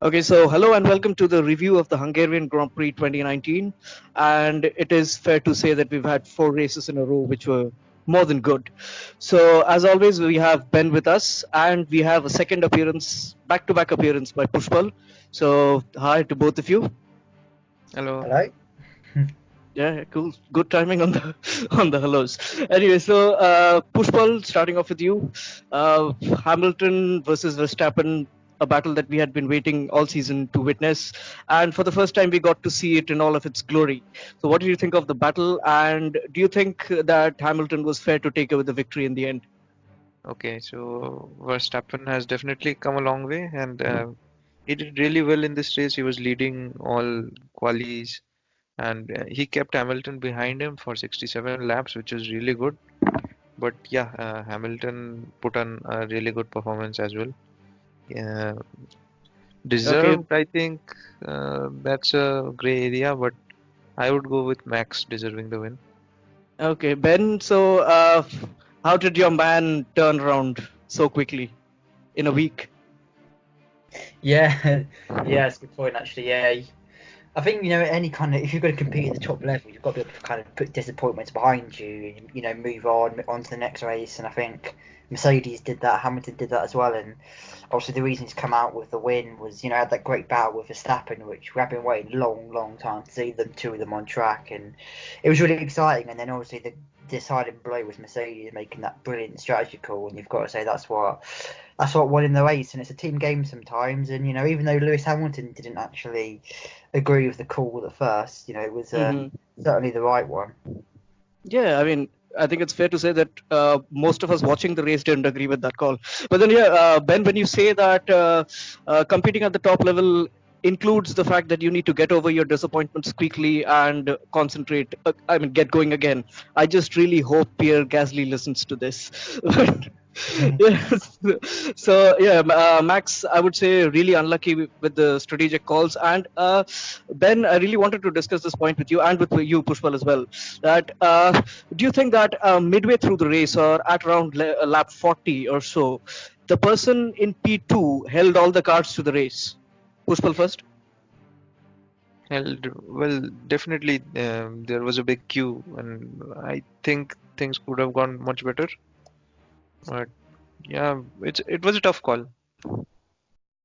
Okay, so hello and welcome to the review of the Hungarian Grand Prix 2019. And it is fair to say that we've had four races in a row, which were more than good. So, as always, we have Ben with us, and we have a second appearance, back to back appearance by Puspal. So, hi to both of you. Hello. Hello. Yeah, cool. Good timing on the on the hellos. Anyway, so Pushpal, starting off with you, Hamilton versus Verstappen, a battle that we had been waiting all season to witness, and for the first time we got to see it in all of its glory. So, what do you think of the battle, and do you think that Hamilton was fair to take away the victory in the end? Okay, so Verstappen has definitely come a long way, and he did really well in this race. He was leading all qualies, and he kept Hamilton behind him for 67 laps, which is really good. But yeah, Hamilton put on a really good performance as well. Yeah, Okay, deserved, I think that's a gray area, but I would go with Max deserving the win. okay, Ben. So, how did your man turn around so quickly in a week? Yeah, yeah, it's a good point actually. Yeah, I think any kind of if you're going to compete at the top level, you've got to be able to kind of put disappointments behind you and move on to the next race. And I think Mercedes did that, Hamilton did that as well. And obviously the reason he's come out with the win was had that great battle with Verstappen, which we have been waiting a long time to see them two of them on track, and it was really exciting. And then obviously the deciding blow was Mercedes making that brilliant strategy call, and you've got to say that's what won in the race, and it's a team game sometimes. And even though Lewis Hamilton didn't actually agree with the call at first, it was certainly the right one. Yeah, I mean, I think it's fair to say that most of us watching the race didn't agree with that call. But then, yeah, Ben, when you say that competing at the top level includes the fact that you need to get over your disappointments quickly and concentrate, I mean, get going again. I just really hope Pierre Gasly listens to this. Yes. So yeah, Max, I would say really unlucky with the strategic calls. And Ben, I really wanted to discuss this point with you and with you, Pushpal, as well. That do you think that midway through the race or at around lap 40 or so, the person in P2 held all the cards to the race? Pushpal first. Held well, definitely there was a big queue, and I think things could have gone much better. But yeah, it was a tough call.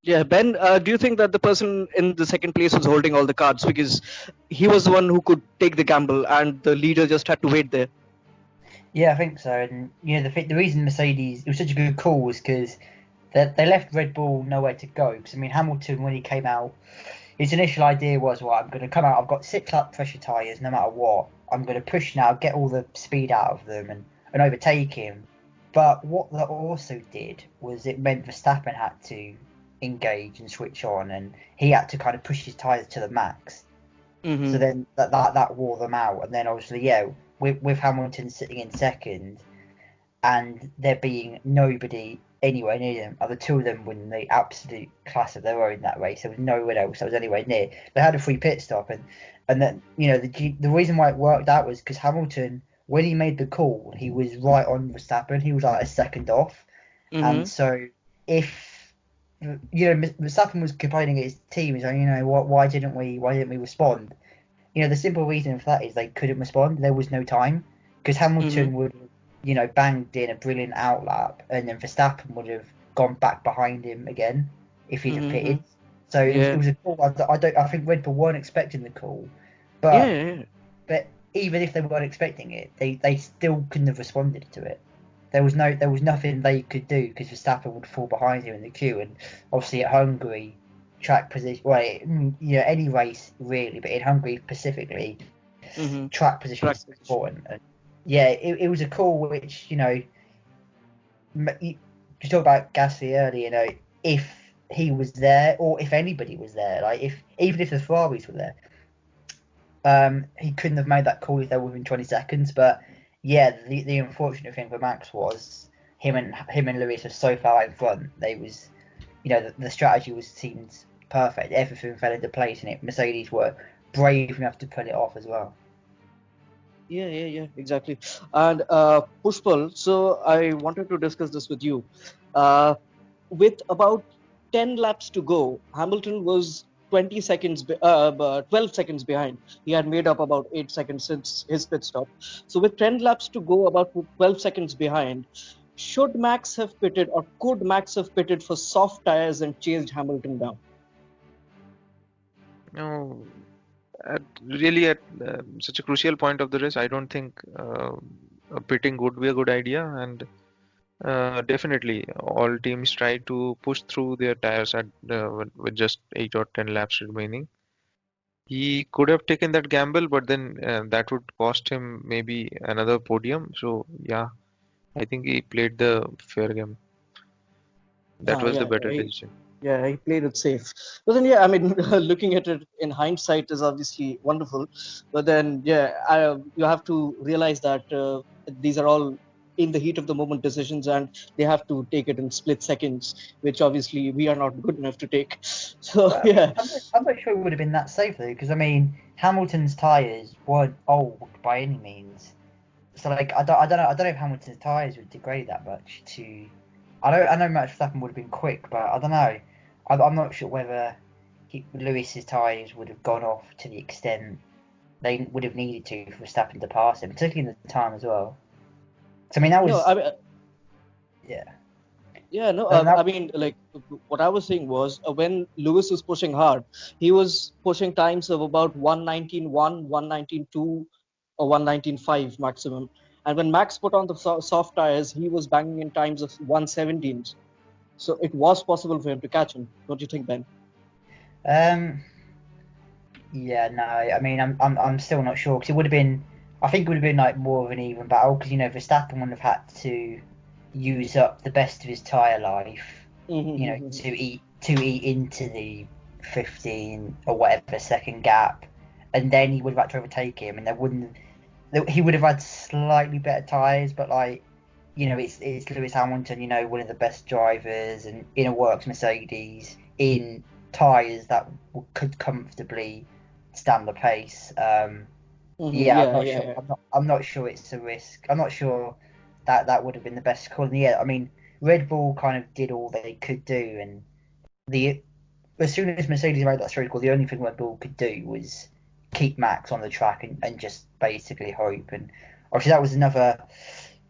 Yeah, Ben, do you think that the person in the second place was holding all the cards because he was the one who could take the gamble and the leader just had to wait there? Yeah, I think so. And the reason Mercedes it was such a good call was because they left Red Bull nowhere to go. Because I mean, Hamilton when he came out, his initial idea was, well, I'm going to come out. I've got 6 lap pressure tyres, no matter what. I'm going to push now, get all the speed out of them, and overtake him. But what that also did was it meant Verstappen had to engage and switch on, and he had to kind of push his tyres to the max. So Mm-hmm. then that wore them out, and then obviously with Hamilton sitting in second, and there being nobody anywhere near them, the two of them were in the absolute class of their own that race. There was no one else that was anywhere near. They had a free pit stop, and then the reason why it worked out was because Hamilton, when he made the call, he was right on Verstappen. He was like a second off, and Mm-hmm. so if Verstappen was complaining at his team, he's like, why didn't we respond? The simple reason for that is they couldn't respond. There was no time because Mm-hmm. Hamilton would, banged in a brilliant outlap, and then Verstappen would have gone back behind him again if he'd have Mm-hmm. pitted. So it Yeah. was a call. I think Red Bull weren't expecting the call, Yeah. but Yeah. but even if they weren't expecting it, they still couldn't have responded to it. There was nothing they could do because Verstappen would fall behind him in the queue, and obviously at Hungary, track position. Well, any race really, but in Hungary specifically, Mm-hmm. track position Track is position. important. And yeah, it was a call which you talked about Gasly earlier. If he was there or if anybody was there, like if even if the Ferraris were there, he couldn't have made that call if they were within 20 seconds. But yeah, the unfortunate thing for Max was him and Lewis were so far out in front. They was the strategy seemed perfect. Everything fell into place, and Mercedes were brave enough to pull it off as well. Yeah, exactly. And Pushpal, so I wanted to discuss this with you. With about 10 laps to go, Hamilton was 12 seconds behind. He had made up about 8 seconds since his pit stop. So with 10 laps to go, about 12 seconds behind, should Max have pitted, or could Max have pitted for soft tires and chased Hamilton down? No, really at such a crucial point of the race, I don't think pitting would be a good idea. And definitely, all teams try to push through their tires with just 8 or 10 laps remaining. He could have taken that gamble, but then that would cost him maybe another podium. So yeah, I think he played the fair game. That was the better decision. Yeah, he played it safe. But then, yeah, I mean, looking at it in hindsight is obviously wonderful. But then, yeah, you have to realize that these are all in the heat of the moment decisions, and they have to take it in split seconds, which obviously we are not good enough to take. So, yeah. I'm not sure it would have been that safe though, because I mean, Hamilton's tyres weren't old by any means. So like, I don't know if Hamilton's tyres would degrade that much to. I know Max Verstappen would have been quick, but I don't know. I'm not sure whether Lewis's tyres would have gone off to the extent they would have needed to for Verstappen to pass him, particularly in the time as well. So I mean, that was. No, I mean, yeah. Yeah, no, And that- I mean, like, what I was saying was when Lewis was pushing hard, he was pushing times of about 119.1, 119.2, or 119.5 maximum. And when Max put on the soft tires, he was banging in times of 117s. So it was possible for him to catch him. Don't you think, Ben? Yeah, no. I mean, I'm still not sure because it would have been. I think it would have been like more of an even battle because Verstappen would have had to use up the best of his tyre life, to eat into the 15 or whatever second gap, and then he would have had to overtake him, and he would have had slightly better tyres, but like, it's Lewis Hamilton, one of the best drivers, and in a works Mercedes in tyres that could comfortably stand the pace. I'm not sure it's a risk. I'm not sure that would have been the best call. And yeah, I mean, Red Bull kind of did all they could do, and as soon as Mercedes made that straight call, the only thing Red Bull could do was keep Max on the track and just basically hope. And obviously that was another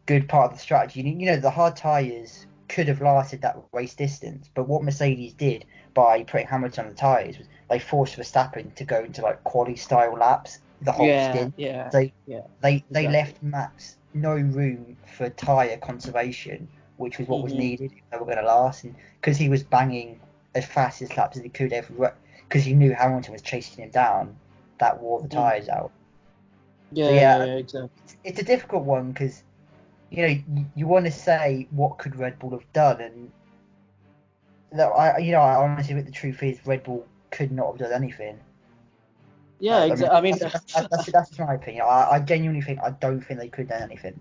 good part of the strategy. The hard tyres could have lasted that race distance, but what Mercedes did by putting Hamilton on the tyres was they forced Verstappen to go into like quali style laps the whole stint. They left Max no room for tyre conservation, which was what was needed if they were going to last. And because he was banging as fast as laps as he could because he knew Hamilton was chasing him down, that wore the tyres out. Exactly. It's a difficult one because you want to say what could Red Bull have done, and I honestly think the truth is Red Bull could not have done anything. Yeah, exactly. I mean, that's my opinion. I genuinely don't think they could have done anything.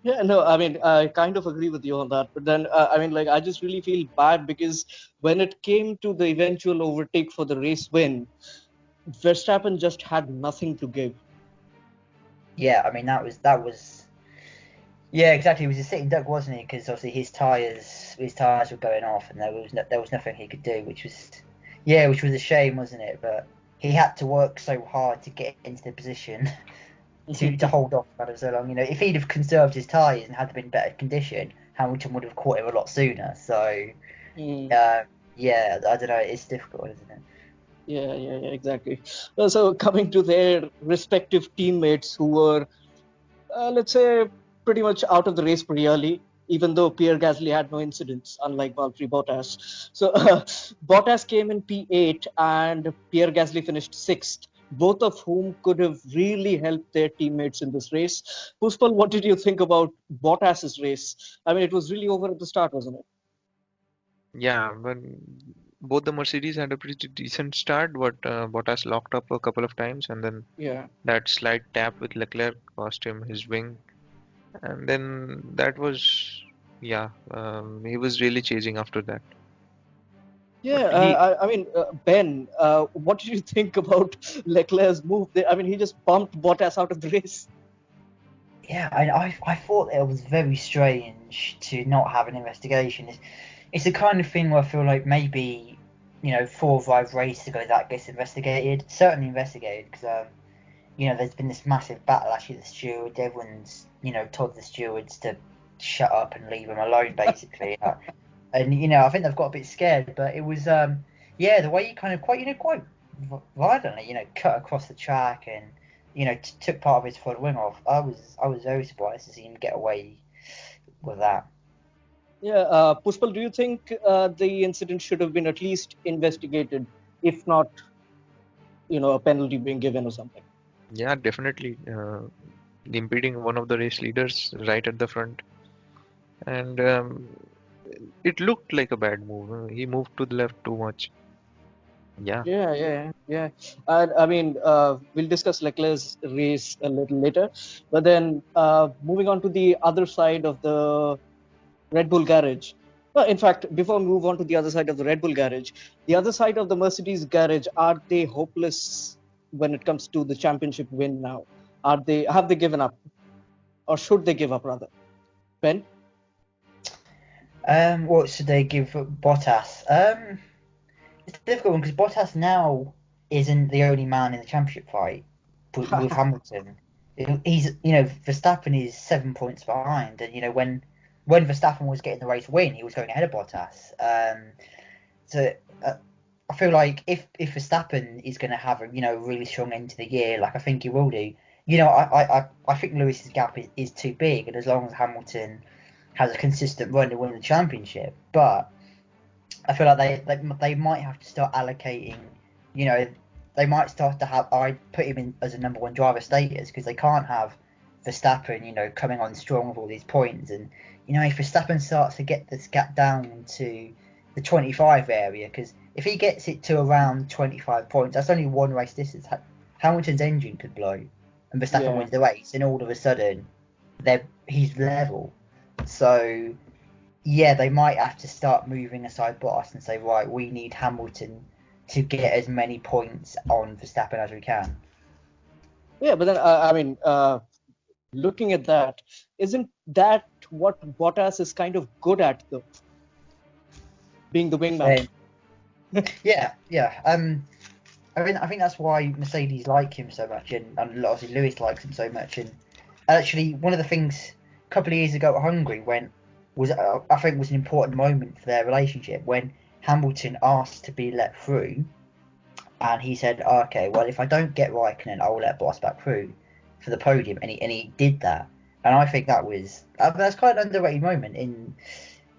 Yeah, no, I mean, I kind of agree with you on that. But then, I mean, like, I just really feel bad because when it came to the eventual overtake for the race win, Verstappen just had nothing to give. Yeah, I mean, that was. Yeah, exactly. It was a sitting duck, wasn't it? Because obviously his tires were going off, and there was nothing he could do, which was a shame, wasn't it? But he had to work so hard to get into the position to hold off for so long. If he'd have conserved his tyres and had been in better condition, Hamilton would have caught him a lot sooner. So, I don't know. It's difficult, isn't it? Yeah, exactly. So coming to their respective teammates who were, let's say, pretty much out of the race pretty early, even though Pierre Gasly had no incidents, unlike Valtteri Bottas. So Bottas came in P8 and Pierre Gasly finished 6th, both of whom could have really helped their teammates in this race. Puspal, what did you think about Bottas's race? I mean, it was really over at the start, wasn't it? Yeah, but both the Mercedes had a pretty decent start, but Bottas locked up a couple of times, and then that slight tap with Leclerc cost him his wing. And then that was, he was really chasing after that. Yeah, I mean, Ben, what did you think about Leclerc's move? I mean, he just bumped Bottas out of the race. Yeah, I thought it was very strange to not have an investigation. it's the kind of thing where I feel like maybe 4 or 5 races ago that gets investigated. Certainly investigated because there's been this massive battle actually. The steward, everyone's told the stewards to shut up and leave them alone basically. And I think they've got a bit scared, but it was the way you kind of quite violently cut across the track and took part of his front wing off. I was very surprised to see him get away with that. Yeah, Puspal, do you think the incident should have been at least investigated, if not, a penalty being given or something? Yeah, definitely. Impeding one of the race leaders right at the front. And it looked like a bad move. He moved to the left too much. Yeah. Yeah. I mean, we'll discuss Leclerc's race a little later, but then moving on to the other side of the Red Bull garage. Well, in fact, before we move on to the other side of the Red Bull garage, the other side of the Mercedes garage, are they hopeless when it comes to the championship win now? Have they given up, or should they give up rather? Ben? What should they give Bottas? It's a difficult one because Bottas now isn't the only man in the championship fight with Hamilton. Verstappen is 7 points behind, and when Verstappen was getting the race win, he was going ahead of Bottas. So I feel like if Verstappen is going to have a really strong end to the year, like I think he will do, I think Lewis's gap is too big, and as long as Hamilton has a consistent run to win the championship, but I feel like they might have to start allocating, they might start to have I put him in as a number one driver status because they can't have Verstappen, coming on strong with all these points, and if Verstappen starts to get this gap down to the 25 area, because if he gets it to around 25 points, that's only one race distance. Hamilton's engine could blow, and Verstappen wins the race, and all of a sudden, he's level. So yeah, they might have to start moving aside Bottas and say, right, we need Hamilton to get as many points on Verstappen as we can. Yeah, but then I mean, looking at that, isn't that what Bottas is kind of good at, though? Being the wingman. Yeah. I think that's why Mercedes like him so much, and obviously Lewis likes him so much. And actually, one of the things a couple of years ago at Hungary I think was an important moment for their relationship when Hamilton asked to be let through, and he said, "Okay, well, if I don't get Raikkonen, I will let Bottas back through for the podium," and he did that. And I think that's quite an underrated moment in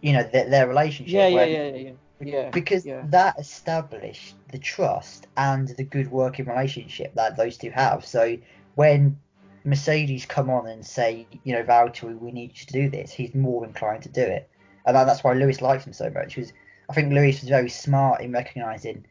their relationship. Yeah. Because that established the trust and the good working relationship that those two have. So when Mercedes come on and say, Valtteri, we need you to do this, he's more inclined to do it. And that's why Lewis likes him so much, because I think Lewis was very smart in recognising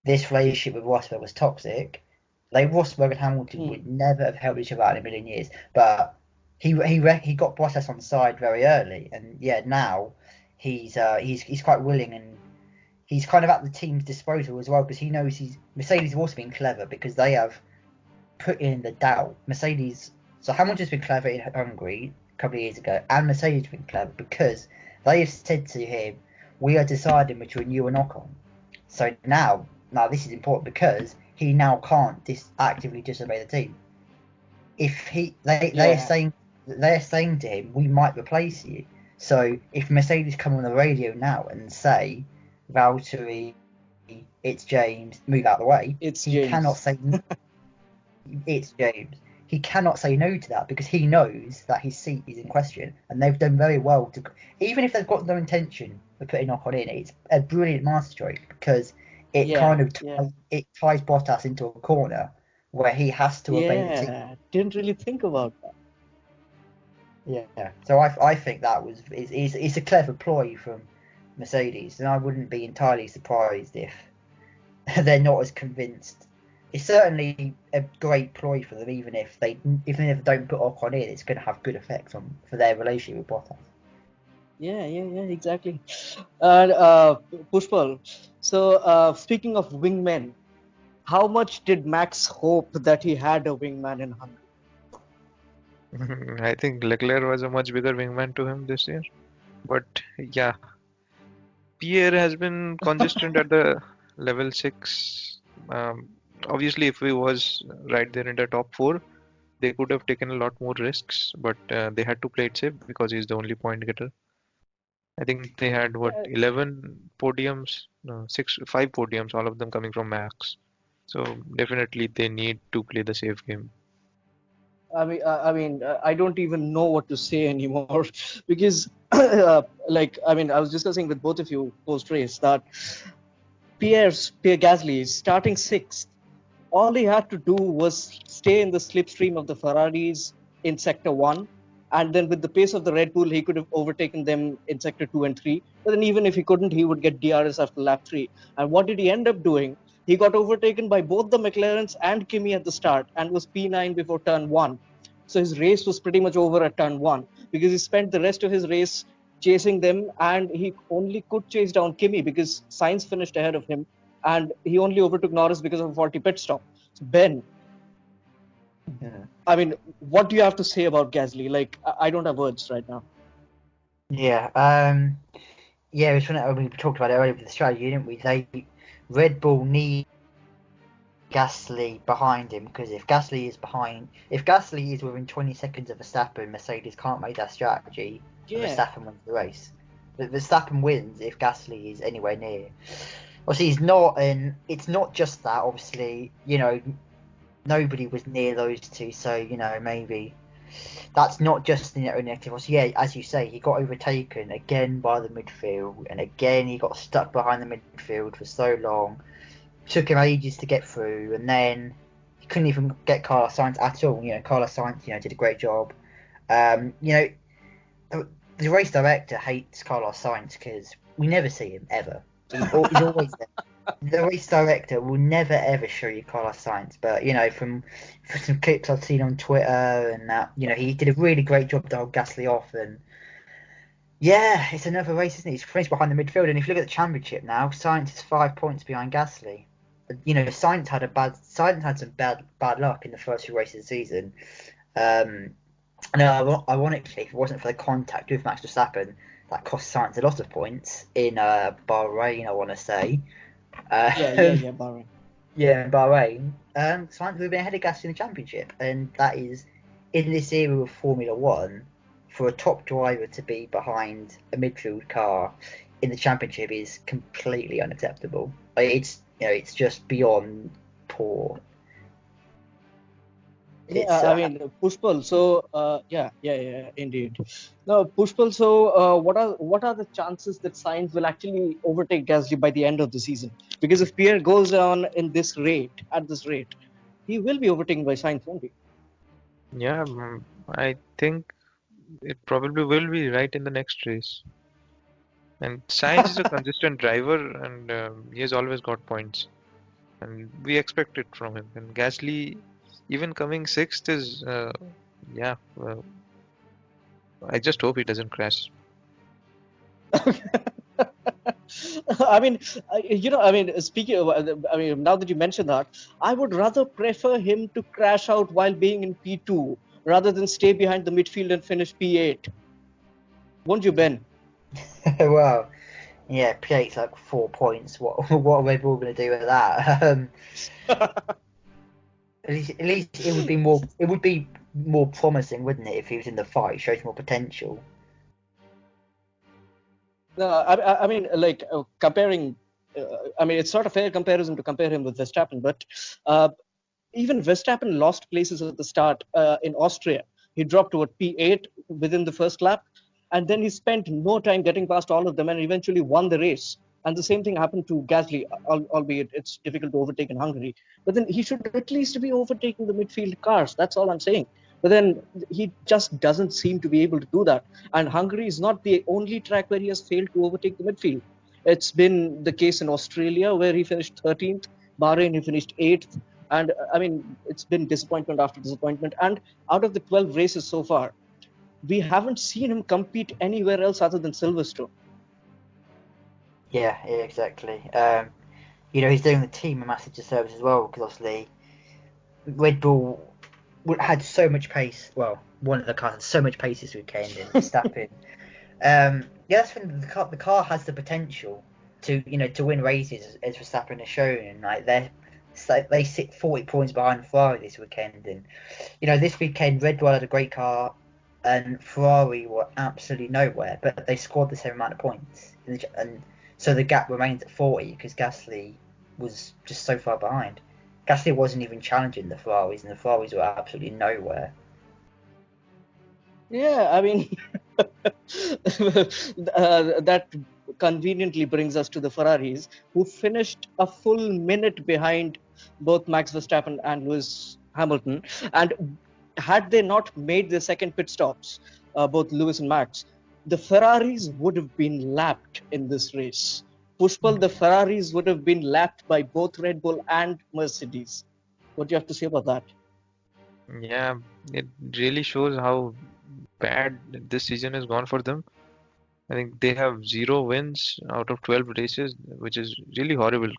this relationship with Rosberg was toxic. Like Rosberg and Hamilton would never have helped each other out in a million years. But he got Bottas on the side very early, and now he's quite willing, and he's kind of at the team's disposal as well, because he knows Mercedes have also been clever because they have put in the doubt. So Hamilton's been clever in Hungary a couple of years ago, and Mercedes have been clever because they have said to him, "We are deciding between you and Ocon." So now this is important because he now can't actively disobey the team. If they are saying to him, "We might replace you." So if Mercedes come on the radio now and say, "Valtteri, it's James, move out of the way," he cannot say it's James. He cannot say no to that because he knows that his seat is in question, and they've done very well to. Even if they've got no intention of putting Ocon in, it's a brilliant masterstroke because it it ties Bottas into a corner where he has to obey the team. Yeah, didn't really think about that. Yeah, so I think that it's a clever ploy from Mercedes, and I wouldn't be entirely surprised if they're not as convinced. It's certainly a great ploy for them, even if they don't put Ocon in, it's going to have good effects for their relationship with Bottas. Yeah, exactly. And Puspal, so speaking of wingmen, how much did Max hope that he had a wingman in Hungary? I think Leclerc was a much bigger wingman to him this year. But yeah, Pierre has been consistent at the level 6. Um, Obviously, if he was right there in the top 4, they could have taken a lot more risks, but they had to play it safe because he's the only point getter. I think they had what, Yeah, 11 podiums, no, 5 podiums, all of them coming from Max. So definitely they need to play the safe game. I don't even know what to say anymore because, I was discussing with both of you post race that Pierre Gasly is starting sixth. All he had to do was stay in the slipstream of the Ferraris in sector 1, and then with the pace of the Red Bull he could have overtaken them in sector 2 and 3. But then even if he couldn't, he would get DRS after lap 3. And what did he end up doing? He got overtaken by both the McLarens and Kimi at the start and was P9 before turn 1. So his race was pretty much over at turn 1 because he spent the rest of his race chasing them, and he only could chase down Kimi because Sainz finished ahead of him, and he only overtook Norris because of a faulty pit stop. So Ben, Yeah. I mean, what do you have to say about Gasly? Like, I don't have words right now. Yeah. Yeah, we talked about it earlier with the strategy, didn't we? Red Bull need Gasly behind him, because if Gasly is within 20 seconds of Verstappen, Mercedes can't make that strategy, and Yeah. Verstappen wins the race. But Verstappen wins if Gasly is anywhere near. Obviously, he's not, and it's not just that. Obviously, nobody was near those two, so maybe that's not just the negative. Obviously, yeah, as you say, he got overtaken again by the midfield, and again he got stuck behind the midfield for so long. Took him ages to get through, and then he couldn't even get Carlos Sainz at all. Carlos Sainz, did a great job. The race director hates Carlos Sainz because we never see him ever. He's always there. The race director will never ever show you Carlos Sainz, but from some clips I've seen on Twitter and that, he did a really great job to hold Gasly off, and yeah, it's another race, isn't it? He's finished behind the midfield, and if you look at the championship now, Sainz is 5 points behind Gasly. Sainz had some bad luck in the first few races of the season. No, ironically, if it wasn't for the contact with Max Verstappen, that cost Sainz a lot of points in Bahrain, I want to say. Bahrain. Yeah, in Bahrain. Sainz would have been ahead of Gasly in the championship, and that is, in this era of Formula One, for a top driver to be behind a midfield car in the championship is completely unacceptable. It's just beyond poor. Puspal. So, indeed. Now, Puspal. So, what are the chances that Sainz will actually overtake Gasly by the end of the season? Because if Pierre goes on at this rate, he will be overtaken by Sainz, won't he? Yeah, I think it probably will be right in the next race. And Sainz is a consistent driver, and he has always got points, and we expect it from him. And Gasly, even coming sixth, is yeah. I just hope he doesn't crash. Speaking of, now that you mention that, I would rather prefer him to crash out while being in P2 rather than stay behind the midfield and finish P8. Won't you, Ben? Well, yeah, P8's like 4 points. What are Red Bull going to do with that? At least it would be more. It would be more promising, wouldn't it, if he was in the fight? It shows more potential. Comparing. It's not a fair comparison to compare him with Verstappen, but even Verstappen lost places at the start in Austria. He dropped to P8 within the first lap, and then he spent no time getting past all of them and eventually won the race. And the same thing happened to Gasly, albeit it's difficult to overtake in Hungary. But then he should at least be overtaking the midfield cars. That's all I'm saying. But then he just doesn't seem to be able to do that. And Hungary is not the only track where he has failed to overtake the midfield. It's been the case in Australia, where he finished 13th. Bahrain, he finished 8th. And it's been disappointment after disappointment. And out of the 12 races so far, we haven't seen him compete anywhere else other than Silverstone. Yeah, exactly. He's doing the team a massive disservice as well, because obviously Red Bull had so much pace. Well, one of the cars had so much pace this weekend in Verstappen. That's when the car has the potential. to win races as Verstappen has shown. Like they sit 40 points behind Ferrari this weekend, and this weekend Red Bull had a great car, and Ferrari were absolutely nowhere, but they scored the same amount of points, and so the gap remains at 40 because Gasly was just so far behind. Gasly wasn't even challenging the Ferraris, and the Ferraris were absolutely nowhere. Yeah, I mean, that conveniently brings us to the Ferraris, who finished a full minute behind both Max Verstappen and Lewis Hamilton. And had they not made their second pit stops, both Lewis and Max, the Ferraris would have been lapped in this race. Puspal, the Ferraris would have been lapped by both Red Bull and Mercedes. What do you have to say about that? Yeah, it really shows how bad this season has gone for them. I think they have 0 wins out of 12 races, which is really horrible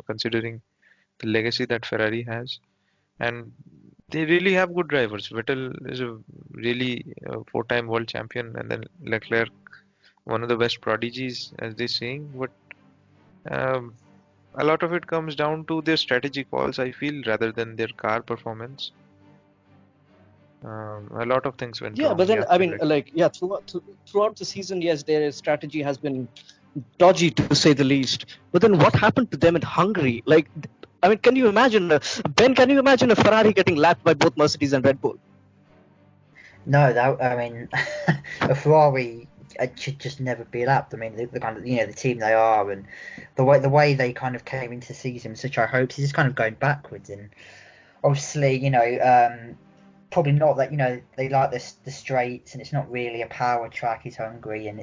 considering the legacy that Ferrari has. And they really have good drivers. Vettel is a really 4-time world champion, and then Leclerc, one of the best prodigies, as they're saying. But um, a lot of it comes down to their strategy calls, I feel, rather than their car performance. A lot of things went Yeah, wrong. but You then have I to mean, admit. like, yeah, throughout the season, yes, their strategy has been dodgy to say the least. But then what happened to them in Hungary? Like, I mean, can you imagine, Ben? Can you imagine a Ferrari getting lapped by both Mercedes and Red Bull? No, that I mean, a Ferrari should just never be lapped. I mean, the kind of the team they are, and the way they kind of came into the season with such high hopes is just kind of going backwards. And obviously, probably not that they like the straights, and it's not really a power track. It's Hungary, and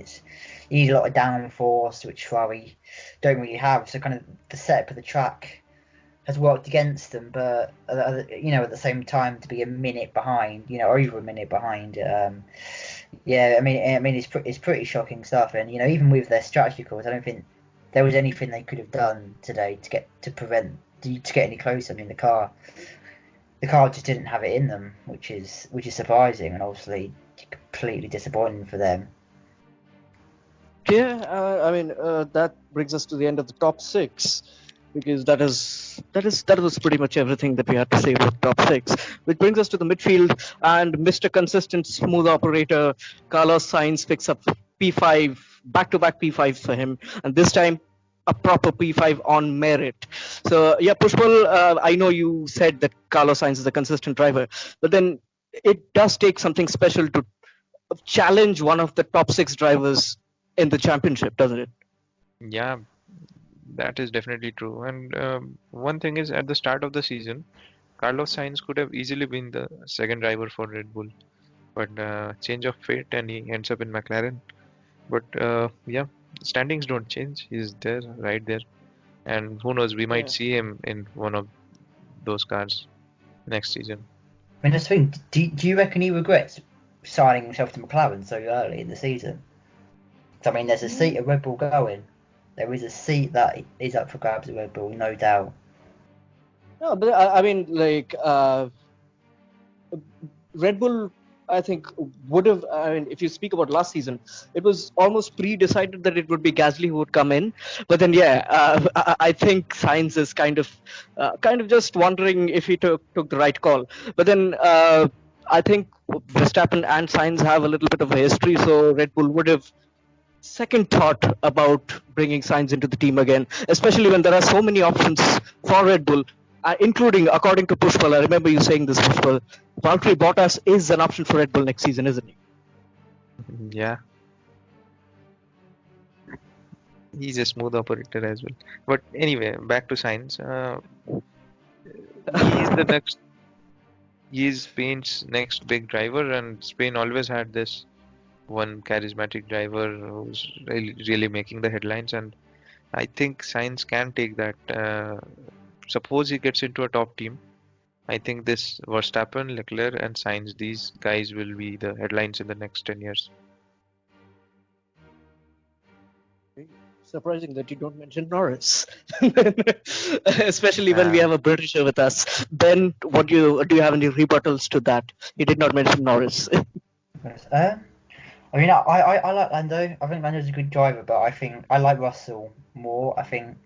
you need a lot of downforce, which Ferrari don't really have. So kind of the setup of the track has worked against them, but at the same time to be a minute behind, over a minute behind. Yeah, I mean it's pretty shocking stuff, and even with their strategy calls, I don't think there was anything they could have done today to get any closer. I mean the car just didn't have it in them, which is surprising and obviously completely disappointing for them. Yeah, I mean, that brings us to the end of the top six, because that was pretty much everything that we had to say about top six. Which brings us to the midfield, and Mr. Consistent Smooth Operator Carlos Sainz picks up P5, back-to-back P5s for him, and this time a proper P5 on merit. So yeah, Pushpal, I know you said that Carlos Sainz is a consistent driver, but then it does take something special to challenge one of the top six drivers in the championship, doesn't it? Yeah, that is definitely true. And one thing is, at the start of the season, Carlos Sainz could have easily been the second driver for Red Bull, but change of fate, and he ends up in McLaren. But yeah, standings don't change. He's there, right there, and who knows, we might Yeah. see him in one of those cars next season. I mean, that's the thing. Do you reckon he regrets signing himself to McLaren so early in the season? I mean, there's a seat at Red Bull going. There is a seat that is up for grabs at Red Bull, no doubt. No, but I mean, like, Red Bull, I think, would have. I mean, if you speak about last season, it was almost pre-decided that it would be Gasly who would come in. But then, yeah, I think Sainz is kind of just wondering if he took the right call. But then, I think Verstappen and Sainz have a little bit of a history, so Red Bull would have second thought about bringing Sainz into the team again, especially when there are so many options for Red Bull, including, according to Puspal, I remember you saying this, Puspal, Valtteri Bottas is an option for Red Bull next season, isn't he? Yeah, he's a smooth operator as well. But anyway, back to Sainz. He's the next. He's Spain's next big driver, and Spain always had this one charismatic driver who's really making the headlines. And I think Sainz can take that. Suppose he gets into a top team. I think this Verstappen, Leclerc, and Sainz, these guys will be the headlines in the next 10 years. Surprising that you don't mention Norris, especially when we have a Britisher with us. Ben, what do you have any rebuttals to that? He did not mention Norris. I mean, I like Lando. I think Lando's a good driver, but I think I like Russell more. I think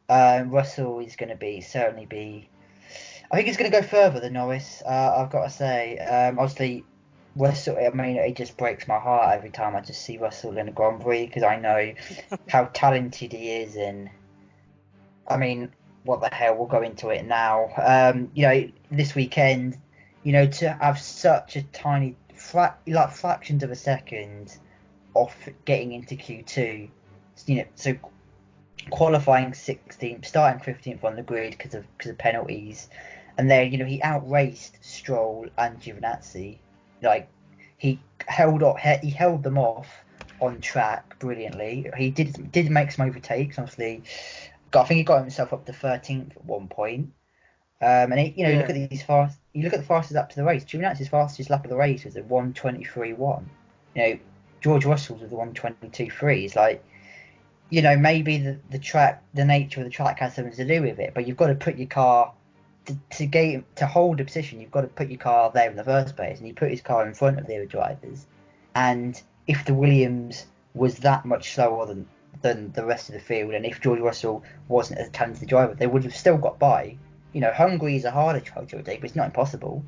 Russell is going to certainly be. I think he's going to go further than Norris. I've got to say. Obviously, Russell. I mean, it just breaks my heart every time I just see Russell in a Grand Prix because I know how talented he is, and I mean, what the hell? We'll go into it now. This weekend, to have such a tiny fractions of a second off getting into Q2, so qualifying 16th, starting 15th on the grid because of penalties, and then he outraced Stroll and Giovinazzi. Like he held them off on track brilliantly. He did make some overtakes. Obviously, I think he got himself up to 13th at one point. And look at these fast. You look at the fastest up to the race. Giovinazzi's fastest lap of the race was a 1:23.1. George Russell's was a 1:22.3. It's like, maybe the track, the nature of the track has something to do with it. But you've got to put your car to hold a position. You've got to put your car there in the first place, and he put his car in front of the other drivers. And if the Williams was that much slower than the rest of the field, and if George Russell wasn't a talented driver, they would have still got by. Hungary is a harder track to take, but it's not impossible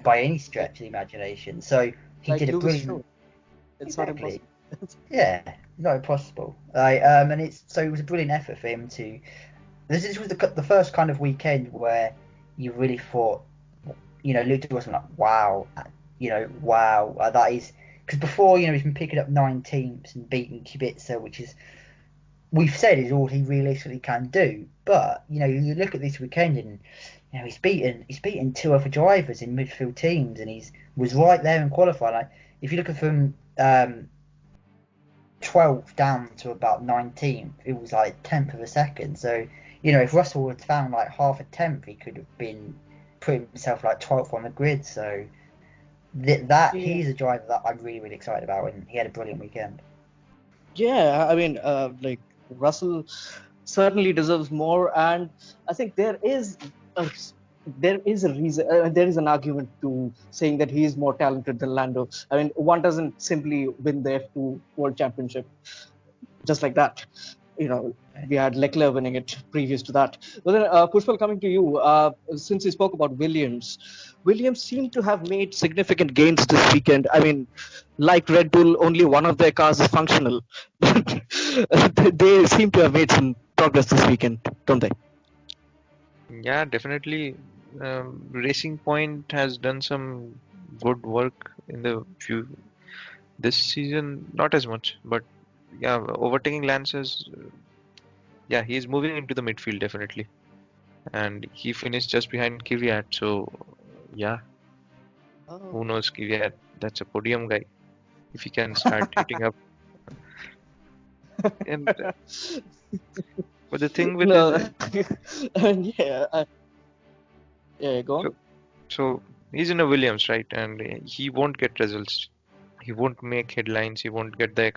by any stretch of the imagination. So he did a brilliant. It's not impossible. Yeah, not impossible. And it was a brilliant effort for him to. This was the first kind of weekend where you really thought, Luke was like, wow, that is. Because before, he's been picking up 19th and beating Kubica, which is, we've said, is all he realistically can do. But you look at this weekend, and he's beaten two other drivers in midfield teams, and was right there in qualifying. Like if you look at from 12th down to about 19th, it was like 10th of a second. So if Russell had found like half a tenth, he could have been putting himself like 12th on the grid. So he's a driver that I'm really, really excited about, and he had a brilliant weekend. Yeah, I mean, Russell certainly deserves more, and I think there is a reason, there is an argument to saying that he is more talented than Lando. I mean, one doesn't simply win the F2 World Championship just like that. We had Leclerc winning it previous to that. But then, Puspal, coming to you, since you spoke about Williams seem to have made significant gains this weekend. I mean, like Red Bull, only one of their cars is functional. They seem to have made some progress this weekend, don't they? Yeah, definitely. Racing Point has done some good work in the few this season, not as much, but yeah, overtaking Lance is, yeah, he's moving into the midfield definitely, and he finished just behind Kvyat. So yeah, who knows, Kvyat? That's a podium guy if he can start hitting up. And but the thing with go on. So he's in a Williams, right? And he won't get results. He won't make headlines. He won't get the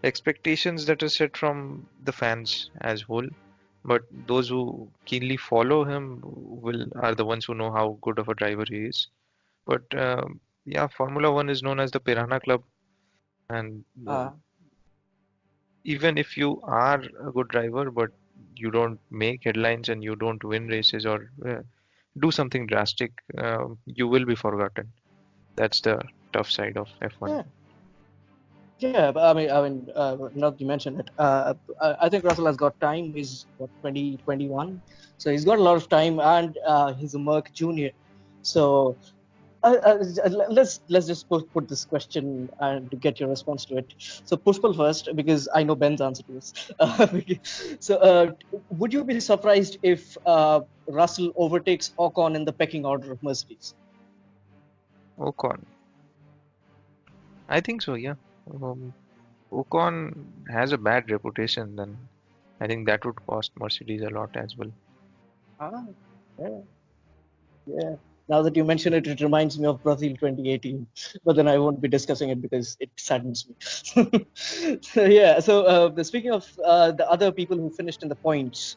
expectations that are set from the fans as whole. But those who keenly follow him are the ones who know how good of a driver he is. But yeah, Formula One is known as the Piranha Club, and even if you are a good driver, but you don't make headlines and you don't win races or do something drastic, you will be forgotten. That's the tough side of F1. Yeah, but I mean, now that you mention it, I think Russell has got time. He's 2021, so he's got a lot of time, and he's a Merc Junior. So let's just put this question and to get your response to it. So Puspal first, because I know Ben's answer to this. So would you be surprised if Russell overtakes Ocon in the pecking order of Mercedes? Ocon, I think so, yeah. Ocon has a bad reputation, then I think that would cost Mercedes a lot as well. Yeah. Now that you mention it, it reminds me of Brazil 2018. But then I won't be discussing it because it saddens me. So speaking of the other people who finished in the points,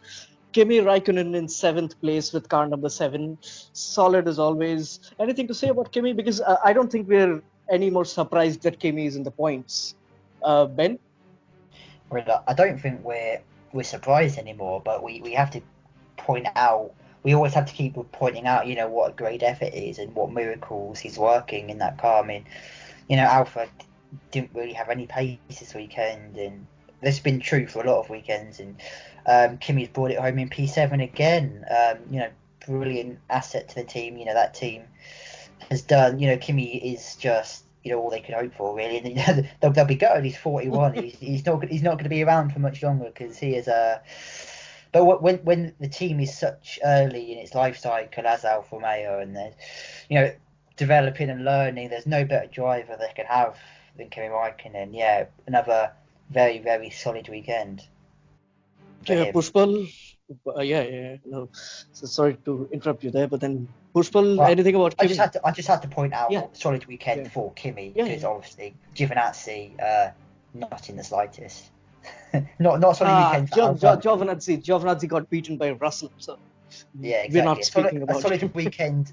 Kimi Raikkonen in 7th place with car number 7. Solid as always. Anything to say about Kimi? Because I don't think we're any more surprised that Kimi is in the points. Ben? I don't think we're surprised anymore, but we have to point out. We always have to keep pointing out, what a great effort is and what miracles he's working in that car. I mean, Alpha didn't really have any pace this weekend, and this has been true for a lot of weekends. And Kimi's brought it home in P7 again. Brilliant asset to the team. That team has done. Kimi is just all they could hope for, really. And they'll be gutted. He's 41. He's not going to be around for much longer because he is a. But when the team is such early in its life cycle as Alfa Romeo, and they're developing and learning, there's no better driver they can have than Kimi Räikkönen. Yeah, another very, very solid weekend for him. Puspal. No. So sorry to interrupt you there, but then Puspal, anything about Kimi? I just had to point out solid weekend for Kimi because obviously Giovinazzi not in the slightest. not solid weekend. Giovinazzi got beaten by Russell, so yeah, exactly. We're not speaking about a solid weekend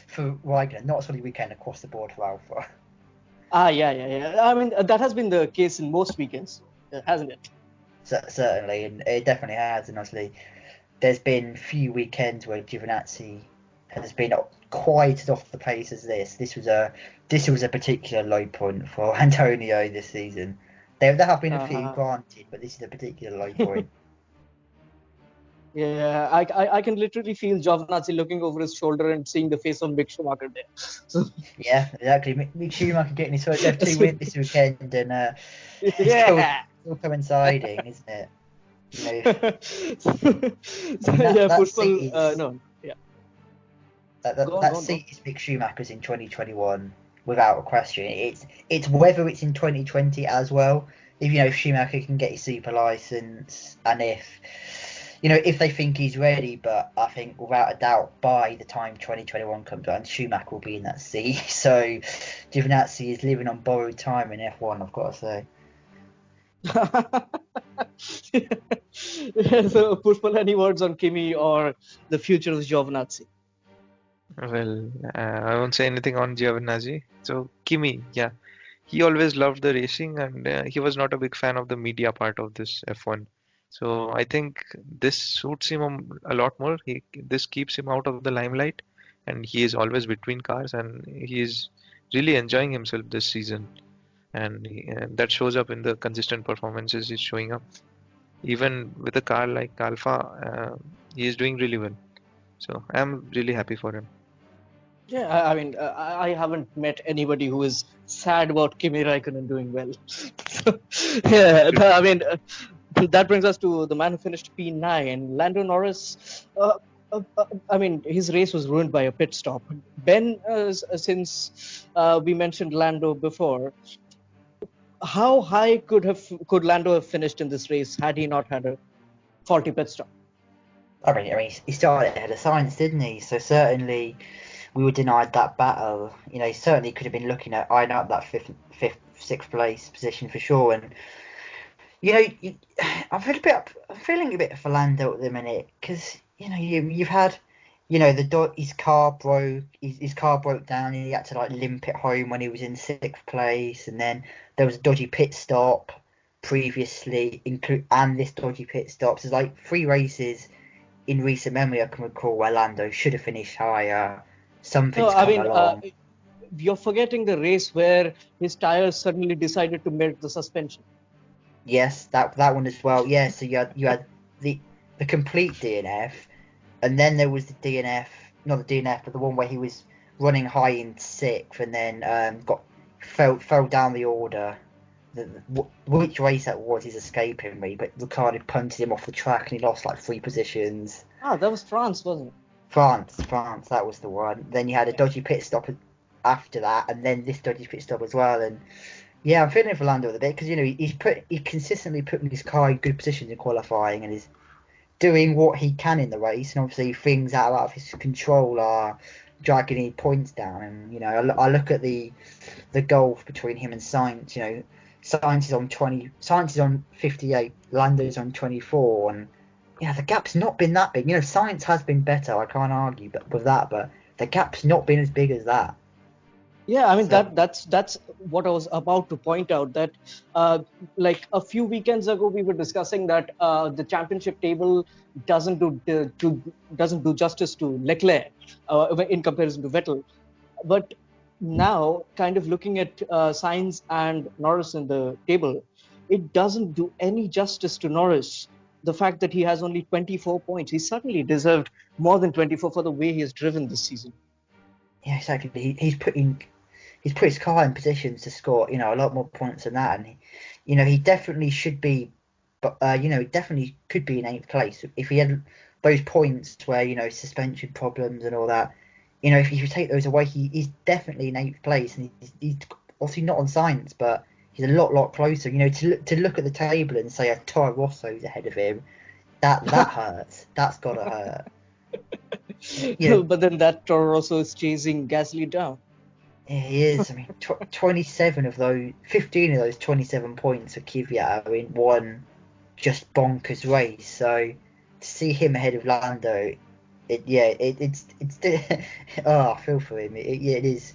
for Raikkonen, not a solid weekend across the board for Alfa. Yeah. I mean, that has been the case in most weekends, hasn't it? Certainly, and it definitely has. And obviously, there's been few weekends where Giovinazzi has been quite off the pace as this. This was a particular low point for Antonio this season. There have been a few, granted, but this is a particular low point. Yeah, I can literally feel Giovinazzi looking over his shoulder and seeing the face of Mick Schumacher there. So. Yeah, exactly. Mick Schumacher getting his first F2 win this weekend, and still coinciding, isn't it? Puspal. No, yeah. That seat is Mick Schumacher's in 2021, without a question. It's whether it's in 2020 as well. If Schumacher can get his super license, and if they think he's ready, but I think without a doubt by the time 2021 comes around, Schumacher will be in that seat. So Giovinazzi is living on borrowed time in F1, I've got to say. So Puspal, any words on Kimi or the future of Giovinazzi? Well, I won't say anything on Giovinazzi. So Kimi, yeah, he always loved the racing, and he was not a big fan of the media part of this F1. So I think this suits him a lot more. This keeps him out of the limelight, and he is always between cars, and he is really enjoying himself this season. And that shows up in the consistent performances he's showing up. Even with a car like Alpha, he is doing really well. So I'm really happy for him. Yeah, I mean, I haven't met anybody who is sad about Kimi Räikkönen doing well. So, yeah, I mean, that brings us to the man who finished P9, Lando Norris. I mean, his race was ruined by a pit stop. Ben, since we mentioned Lando before, how high could Lando have finished in this race had he not had a faulty pit stop? I mean, he started ahead of Sainz, didn't he? So certainly we were denied that battle. He certainly could have been looking at eyeing up that fifth, sixth place position for sure. And I'm feeling a bit for Lando at the minute because you've had his car broke down and he had to limp it home when he was in sixth place, and then there was a dodgy pit stop previously and this dodgy pit stop. So there's 3 races in recent memory I can recall where Lando should have finished higher. Something's come along. You're forgetting the race where his tires suddenly decided to melt the suspension. Yes, that one as well. Yeah, so you had the complete DNF, and then there was the DNF, not the DNF, but the one where he was running high in sixth, and then fell down the order. Which race that was is escaping me, but Ricciardo punted him off the track and he lost 3 positions. That was France, wasn't it? France, that was the one. Then you had a dodgy pit stop after that, and then this dodgy pit stop as well. And yeah, I'm feeling for Lando a bit because he's consistently putting his car in good positions in qualifying and is doing what he can in the race. And obviously things out of his control are dragging his points down. And I look at the gulf between him and Sainz. Sainz is on 20. Sainz is on 58. Lando's on 24, and the gap's not been that big. Sainz has been better. I can't argue with that, but the gap's not been as big as that. Yeah, I mean So that's what I was about to point out. That like a few weekends ago, we were discussing that the championship table doesn't do justice to Leclerc in comparison to Vettel. But now, kind of looking at Sainz and Norris in the table, it doesn't do any justice to Norris. The fact that he has only 24 points, he certainly deserved more than 24 for the way he has driven this season. yeah, exactly. He's put his car in positions to score, a lot more points than that, and he definitely should be, but he definitely could be in eighth place if he had those points where suspension problems and all that. If you take those away, he's definitely in eighth place, and he's obviously not on science, but he's a lot closer. To look at the table and say a Toro Rosso's ahead of him, that hurts. That's gotta hurt. You know, But then that Toro Rosso is chasing Gasly down. He is. I mean, 27 of those, 15 of those 27 points for Kvyat are in one just bonkers race. So to see him ahead of Lando, it's oh, I feel for him. Yeah, it is.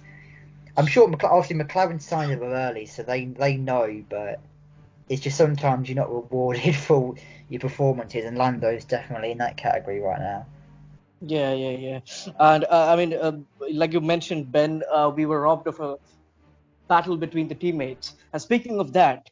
I'm sure obviously McLaren signed him early, so they know, but it's just sometimes you're not rewarded for your performances, and Lando's definitely in that category right now. Yeah. And I mean, like you mentioned, Ben, we were robbed of a battle between the teammates. And speaking of that,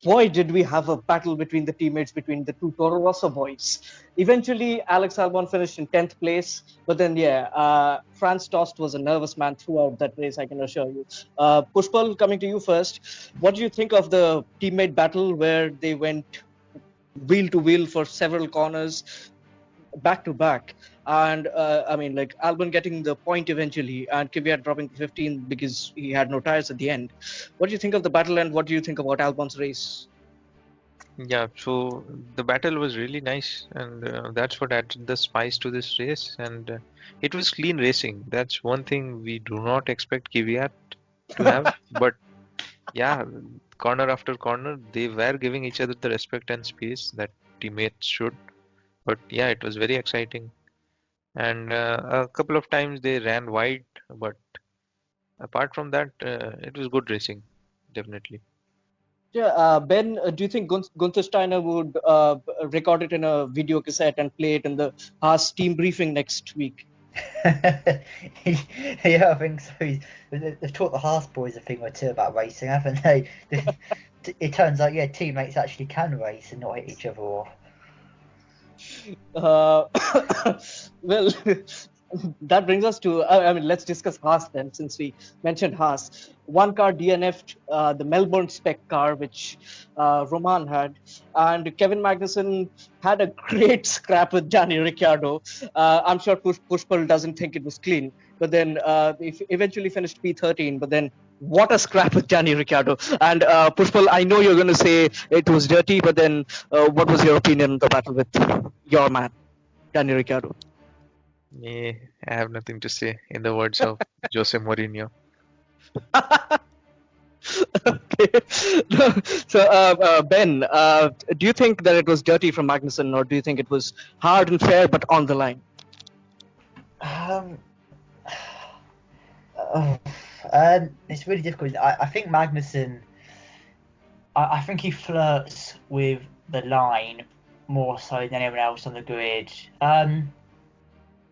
boy, did we have a battle between the teammates between the two Toro Rosso boys. Eventually, Alex Albon finished in 10th place. But then, yeah, Franz Tost was a nervous man throughout that race, I can assure you. Puspal, coming to you first. What do you think of the teammate battle where they went wheel to wheel for several corners, back to back? And I mean, like Albon getting the point eventually, and Kvyat dropping to 15 because he had no tires at the end. What do you think of the battle, and what do you think about Albon's race? Yeah, so the battle was really nice, and that's what added the spice to this race. And it was clean racing. That's one thing we do not expect Kvyat to have. But yeah, corner after corner, they were giving each other the respect and space that teammates should. But yeah, it was very exciting. And a couple of times they ran wide, but apart from that, it was good racing, definitely. Yeah, Ben, do you think Gunther Steiner would record it in a video cassette and play it in the Haas team briefing next week? Yeah, I think so. They've taught the Haas boys a thing or two about racing, haven't they? It turns out, yeah, teammates actually can race and not hit each other off. Uh, well, that brings us to, I mean, let's discuss Haas then, since we mentioned Haas. One car DNF'd, the Melbourne spec car, which Roman had, and Kevin Magnussen had a great scrap with Danny Ricciardo. I'm sure Pushpal doesn't think it was clean, but then he eventually finished P13, but then what a scrap with Danny Ricciardo. And Pushpal, I know you're going to say it was dirty, but then what was your opinion on the battle with your man, Danny Ricciardo? Yeah, I have nothing to say in the words of Jose Mourinho. Okay. So, Ben, do you think that it was dirty from Magnussen, or do you think it was hard and fair but on the line? Um, oh, it's really difficult. I think Magnussen, I think he flirts with the line more so than anyone else on the grid.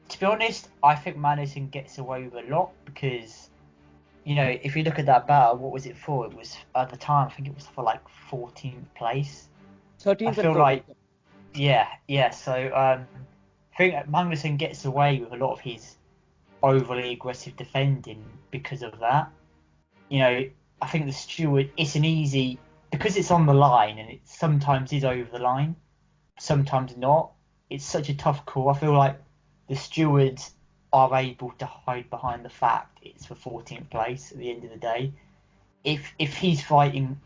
To be honest, I think Magnussen gets away with a lot because, if you look at that battle, what was it for? It was, at the time, I think it was for like 14th place. I 13th and feel 14th. like, yeah. So I think Magnussen gets away with a lot of his overly aggressive defending because of that. I think the steward, it's an easy, because it's on the line and it sometimes is over the line, sometimes not. It's such a tough call. I feel like the stewards are able to hide behind the fact it's for 14th place at the end of the day. If he's fighting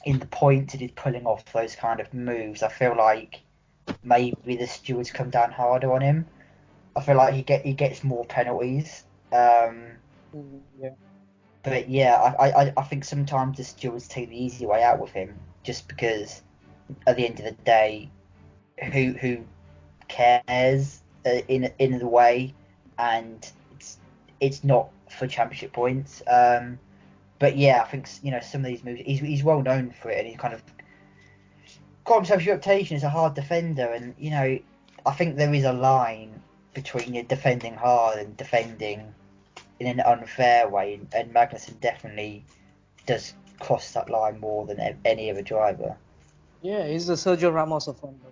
in the points and he's pulling off those kind of moves, I feel like maybe the stewards come down harder on him. I feel like he gets more penalties. Yeah. But yeah, I think sometimes the stewards take the easy way out with him just because at the end of the day, who cares in the way, and it's not for championship points. But yeah, I think some of these moves. He's well known for it, and he's kind of got himself a reputation as a hard defender. And I think there is a line between defending hard and defending in an unfair way, and Magnussen definitely does cross that line more than any other driver. Yeah, he's the Sergio Ramos of Honda.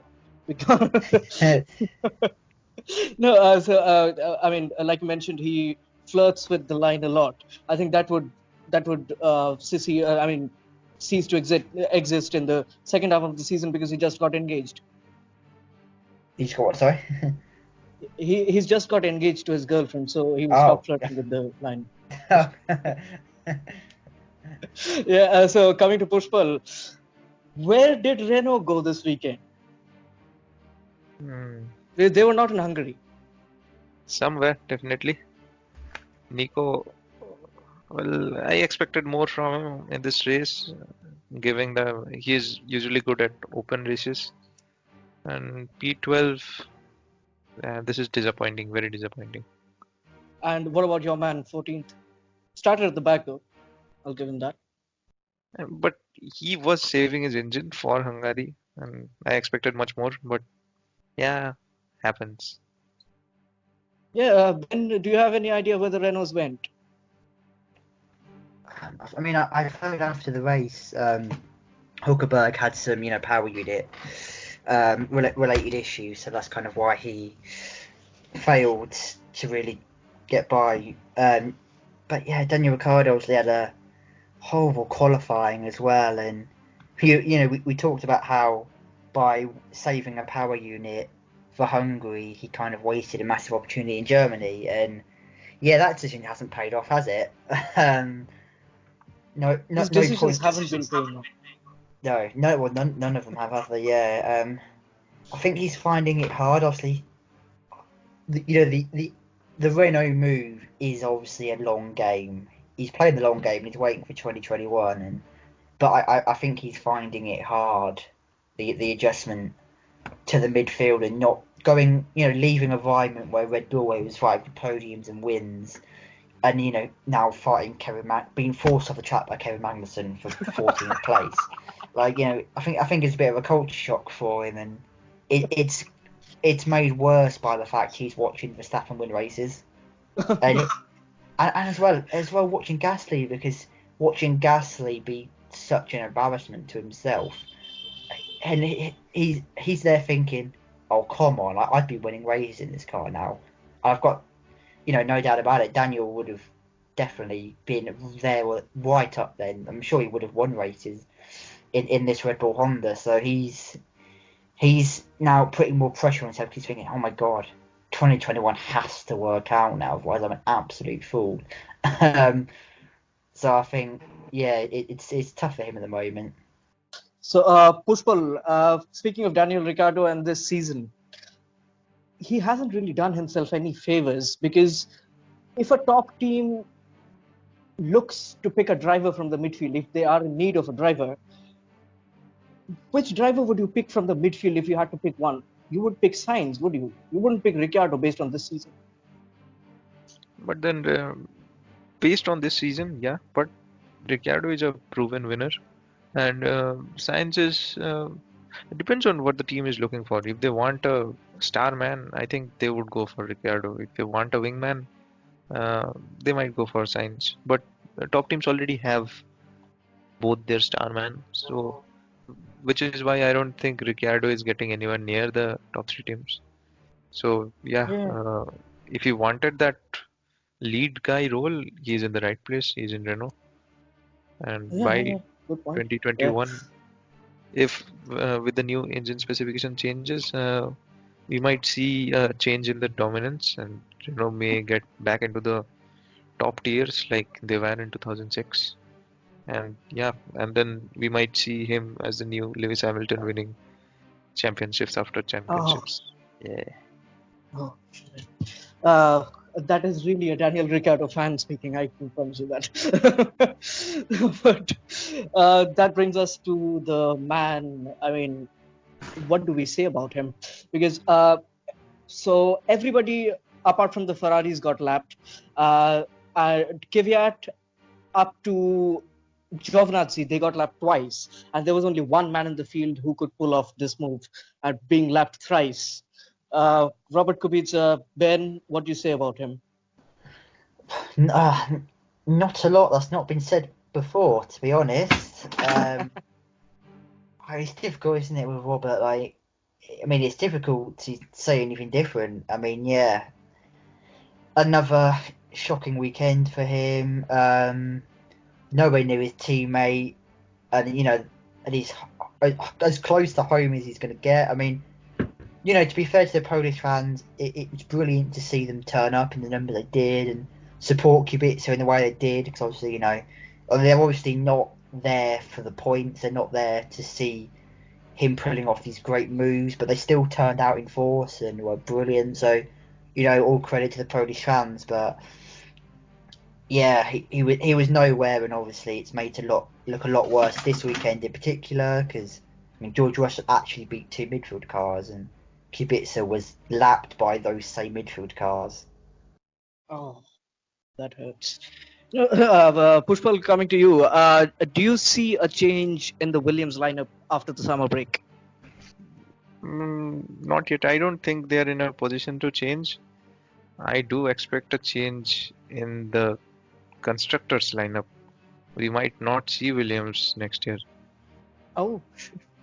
No, I mean, like you mentioned, he flirts with the line a lot. I think that would cease to exist in the second half of the season because he just got engaged. He's got what? Sorry. He's just got engaged to his girlfriend, so he will stop flirting with the line. Yeah. So coming to Puspal, where did Renault go this weekend? They were not in Hungary. Somewhere, definitely. Nico, well, I expected more from him in this race, given he is usually good at open races. And P12, this is disappointing, very disappointing. And what about your man, 14th? Started at the back though. I'll give him that. But he was saving his engine for Hungary, and I expected much more. But yeah, happens. Yeah, Ben, do you have any idea where the Renaults went? I mean, I heard after the race, Hulkenberg had some, power unit related issues, so that's kind of why he failed to really get by. But yeah, Daniel Ricciardo obviously had a horrible qualifying as well, and we talked about how by saving a power unit for Hungary, he kind of wasted a massive opportunity in Germany, and yeah, that decision hasn't paid off, has it? His decisions haven't been paying off. No, well, none of them have they? Yeah, I think he's finding it hard. Obviously, the Renault move is obviously a long game. He's playing the long game and he's waiting for 2021. But I think he's finding it hard, the adjustment to the midfield and not going, leaving a environment where Red Bull was fighting for podiums and wins, and now fighting being forced off the track by Kevin Magnussen for 14th place. Like I think it's a bit of a culture shock for him, and it's made worse by the fact he's watching Verstappen win races, and as well watching Gasly, because watching Gasly be such an embarrassment to himself, and he's there thinking, oh come on, I'd be winning races in this car now. I've got no doubt about it. Daniel would have definitely been there right up then. I'm sure he would have won races in this Red Bull Honda. So he's now putting more pressure on himself. He's thinking, oh my god, 2021 has to work out now, otherwise I'm an absolute fool. So I think, yeah, it's tough for him at the moment. So Puspal, speaking of Daniel Ricciardo and this season, he hasn't really done himself any favors, because if a top team looks to pick a driver from the midfield, if they are in need of a driver, which driver would you pick from the midfield if you had to pick one? You would pick Sainz, would you? You wouldn't pick Ricciardo based on this season. But then, based on this season, yeah, but Ricciardo is a proven winner, and Sainz is. It depends on what the team is looking for. If they want a star man, I think they would go for Ricciardo. If they want a wingman, they might go for Sainz. But top teams already have both their star man, so which is why I don't think Ricciardo is getting anywhere near the top three teams. So yeah. If he wanted that lead guy role, he's in the right place. He's in Renault, and by 2021. If with the new engine specification changes, we might see a change in the dominance, and Renault may get back into the top tiers like they were in 2006. And yeah, and then we might see him as the new Lewis Hamilton, winning championships after championships. Oh, that is really a Daniel Ricciardo fan speaking, I can promise you that. But that brings us to the man. I mean, what do we say about him? Because so everybody apart from the Ferraris got lapped. Kvyat up to Giovinazzi, they got lapped twice, and there was only one man in the field who could pull off this move at being lapped thrice. Robert Kubica, Ben, what do you say about him? Not a lot that's not been said before, to be honest. It's difficult, isn't it, with Robert? Like, I mean, it's difficult to say anything different. I mean, yeah, another shocking weekend for him. Nowhere near his teammate, and and he's as close to home as he's going to get. I mean, to be fair to the Polish fans, it was brilliant to see them turn up in the number they did and support Kubica in the way they did, because obviously, they're obviously not there for the points. They're not there to see him pulling off these great moves, but they still turned out in force and were brilliant. So, all credit to the Polish fans. But yeah, he was nowhere, and obviously it's made it look a lot worse this weekend in particular, because I mean, George Russell actually beat two midfield cars, and Kubica was lapped by those same midfield cars. Oh, that hurts. Puspal, coming to you, do you see a change in the Williams lineup after the summer break? Not yet. I don't think they're in a position to change. I do expect a change in the constructors lineup. We might not see Williams next year. Oh,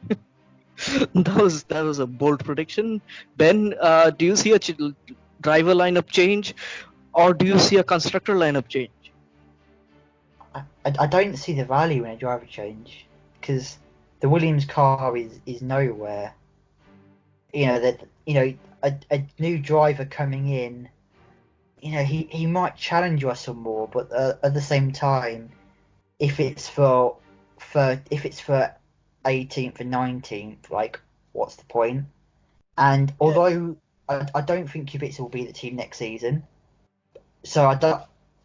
that was a bold prediction. Ben, do you see a driver lineup change, or do you see a constructor lineup change? I don't see the value in a driver change, because the Williams car is nowhere. A new driver coming in, he might challenge Russell more, but at the same time, if it's for 18th and 19th, like, what's the point? And although I don't think Kubica will be the team next season, so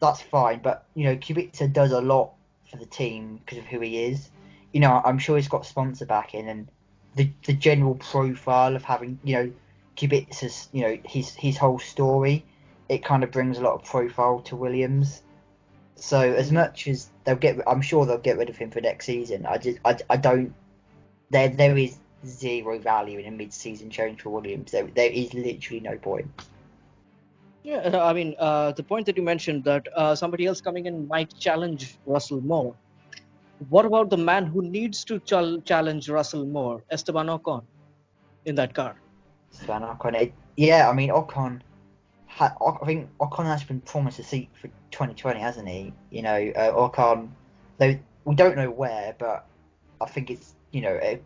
that's fine. But Kubica does a lot for the team because of who he is. I'm sure he's got sponsor backing, and the general profile of having Kubica's his whole story, it kind of brings a lot of profile to Williams. So as much as I'm sure they'll get rid of him for next season. I don't. There is zero value in a mid-season change for Williams. There is literally no point. Yeah, I mean, the point that you mentioned that somebody else coming in might challenge Russell more. What about the man who needs to challenge Russell more, Esteban Ocon, in that car? Esteban Ocon, yeah, I mean Ocon. I think Ocon has been promised a seat for 2020, hasn't he? Ocon, though we don't know where, but I think it's the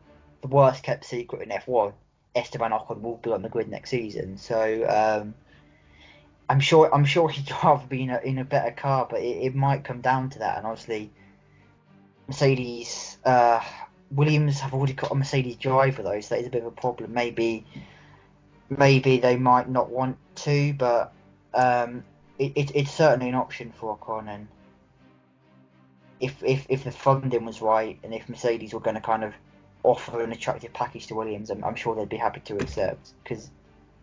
worst kept secret in F1. Esteban Ocon will be on the grid next season, so I'm sure he'd rather be in a better car, but it might come down to that. And obviously, Mercedes, Williams have already got a Mercedes driver though, so that is a bit of a problem. Maybe they might not want to, but it's certainly an option for Ocon. And if the funding was right, and if Mercedes were going to kind of offer an attractive package to Williams, I'm sure they'd be happy to accept. Because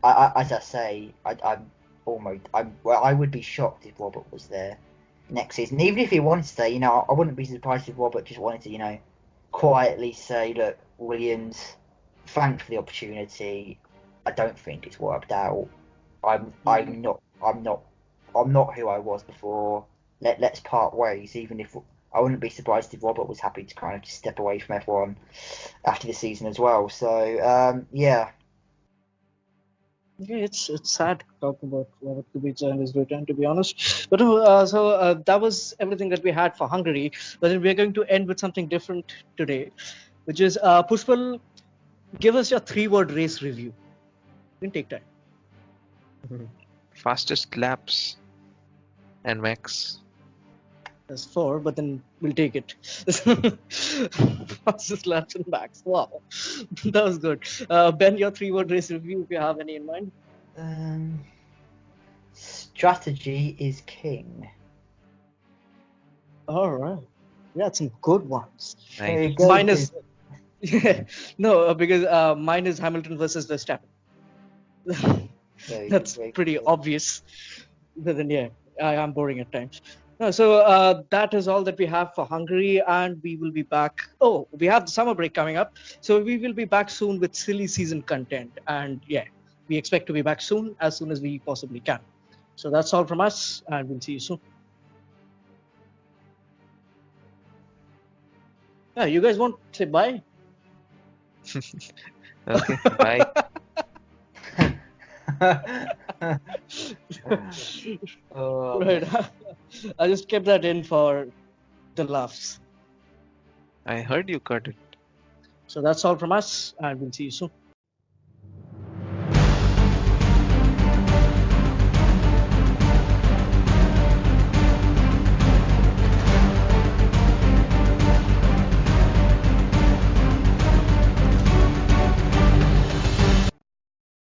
as I say, I would be shocked if Robert was there next season. Even if he wanted to stay, I wouldn't be surprised if Robert just wanted to, quietly say, look, Williams, thanks for the opportunity. I don't think it's worked out. I'm not who I was before. Let's part ways. Even if I wouldn't be surprised if Robert was happy to kind of just step away from F1 after the season as well. So yeah. Yeah, it's sad talking about Robert Kubica and his return, to be honest. But that was everything that we had for Hungary. But then we're going to end with something different today, which is Puspal, give us your 3-word race review. You can take time. Fastest laps and max. There's 4, but then we'll take it. Fastest laps and max. Wow, that was good. Ben, your 3-word race review, if you have any in mind. Strategy is king. All right, we had some good ones. Nice. Mine is because mine is Hamilton versus Verstappen. That's pretty obvious. But then I am boring at times. No, so that is all that we have for Hungary, and we will be back. Oh, we have the summer break coming up, so we will be back soon with silly season content. And yeah, we expect to be back soon as we possibly can. So that's all from us, and we'll see you soon. Yeah, you guys want to say bye? Okay, bye. Oh, Right. I just kept that in for the laughs. I heard you cut it. So that's all from us, and we'll see you soon.